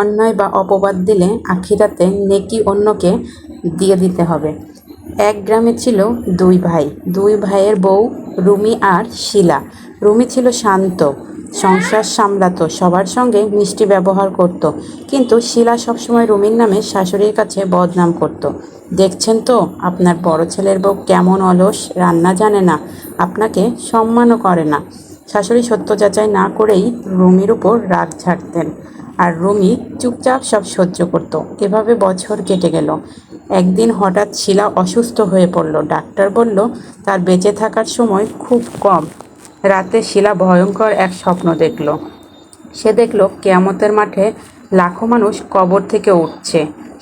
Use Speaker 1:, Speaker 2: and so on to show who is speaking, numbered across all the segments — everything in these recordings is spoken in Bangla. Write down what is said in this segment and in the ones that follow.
Speaker 1: অন্যায় বা অপবাদ দিলে আখিরাতে নেকি অন্যকে দিয়ে দিতে হবে। এক গ্রামে ছিল দুই ভাই। দুই ভাইয়ের বউ রুমি আর শিলা। রুমি ছিল শান্ত, সংসার সামলাতো, সবার সঙ্গে মিষ্টি ব্যবহার করত। কিন্তু শিলা সবসময় রুমির নামে শাশুড়ির কাছে বদনাম করত। দেখছেন তো আপনার বড় ছেলের বউ কেমন অলস, রান্না জানে না, আপনাকে সম্মানও করে না। শাশুড়ি সত্য যাচাই না করেই রুমির উপর রাগ ঝাড়তেন, আর রুমি চুপচাপ সব সহ্য করত। এভাবে বছর কেটে গেল। একদিন হঠাৎ শিলা অসুস্থ হয়ে পড়ল। ডাক্তার বলল তার বেঁচে থাকার সময় খুব কম। রাতে শিলা ভয়ঙ্কর এক স্বপ্ন দেখল। সে দেখল কেয়ামতের মাঠে লাখো মানুষ কবর থেকে উঠছে,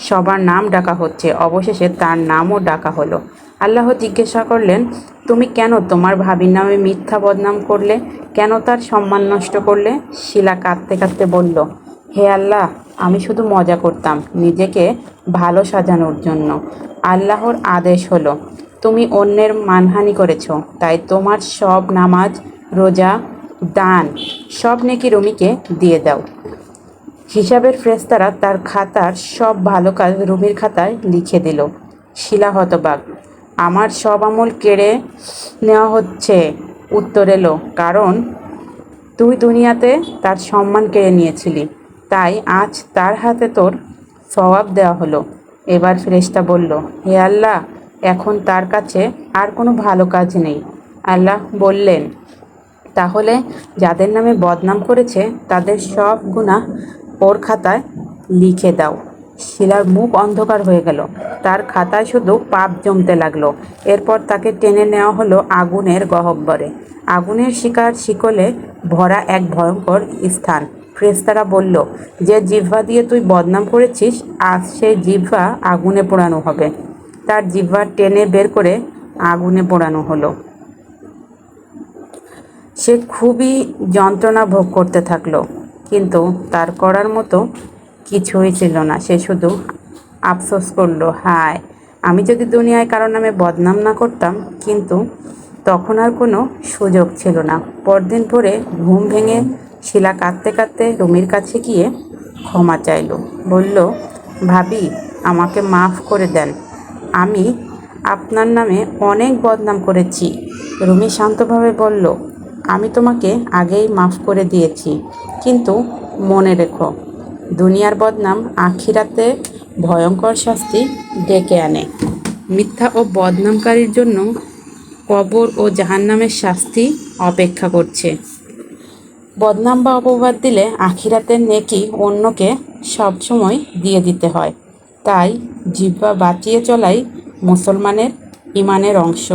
Speaker 1: সবার নাম ডাকা হচ্ছে। অবশেষে তার নামও ডাকা হলো। আল্লাহ জিজ্ঞাসা করলেন, তুমি কেন তোমার ভাবির নামে মিথ্যা বদনাম করলে? কেন তার সম্মান নষ্ট করলে? শিলা কাঁদতে কাঁদতে বলল, হে আল্লাহ, আমি শুধু মজা করতাম, নিজেকে ভালো সাজানোর জন্য। আল্লাহর আদেশ হলো, তুমি অন্যের মানহানি করেছ, তাই তোমার সব নামাজ, রোজা, দান সব নেকি রুমিকে দিয়ে দাও। হিসাবের ফেরেশতারা তার খাতার সব ভালো কাজ রুমির খাতায় লিখে দিল। শিলা হতবাক। আমার সব আমল কেড়ে নেওয়া হচ্ছে? উত্তর এলো, কারণ তুই দুনিয়াতে তার সম্মান কেড়ে নিয়েছিলি, তাই আজ তার হাতে তোর সওয়াব দেওয়া হলো। এবার ফেরেশতা বলল, হে আল্লাহ, এখন তার কাছে আর কোনো ভালো কাজ নেই। আল্লাহ বললেন, তাহলে যাদের নামে বদনাম করেছে তাদের সব গুনাহ ওর খাতায় লিখে দাও। শিলার মুখ অন্ধকার হয়ে গেল। তার খাতায় শুধু পাপ জমতে লাগলো। এরপর তাকে টেনে নেওয়া হলো আগুনের গহ্বরে। আগুনের শিকলে ভরা এক ভয়ঙ্কর স্থান। ফেরেশতারা বলল, যে জিহ্বা দিয়ে তুই বদনাম করেছিস, আজ সেই জিহ্বা আগুনে পোড়ানো হবে। তার জিহ্বা টেনে বের করে আগুনে পোড়ানো হলো। সে খুবই যন্ত্রণা ভোগ করতে থাকলো, কিন্তু তার করার মতো কিছুই ছিল না। সে শুধু আফসোস করলো, হায়, আমি যদি দুনিয়ায় কারোর নামে বদনাম না করতাম। কিন্তু তখন আর কোনো সুযোগ ছিল না। পরদিন ভোরে ঘুম ভেঙে শিলা কাঁদতে কাঁদতে রুমির কাছে গিয়ে ক্ষমা চাইল। বলল, ভাবি, আমাকে মাফ করে দেন, আমি আপনার নামে অনেক বদনাম করেছি। রুমি শান্তভাবে বলল, আমি তোমাকে আগেই মাফ করে দিয়েছি, কিন্তু মনে রেখো, দুনিয়ার বদনাম আখিরাতে ভয়ঙ্কর শাস্তি ডেকে আনে। মিথ্যা ও বদনামকারীর জন্য কবর ও জাহান্নামের শাস্তি অপেক্ষা করছে। বদনাম বা অপবাদ দিলে আখিরাতের নেকি অন্যকে সবসময় দিয়ে দিতে হয়। তাই জিহ্বা বাঁচিয়ে চলাই মুসলমানের ইমানের অংশ।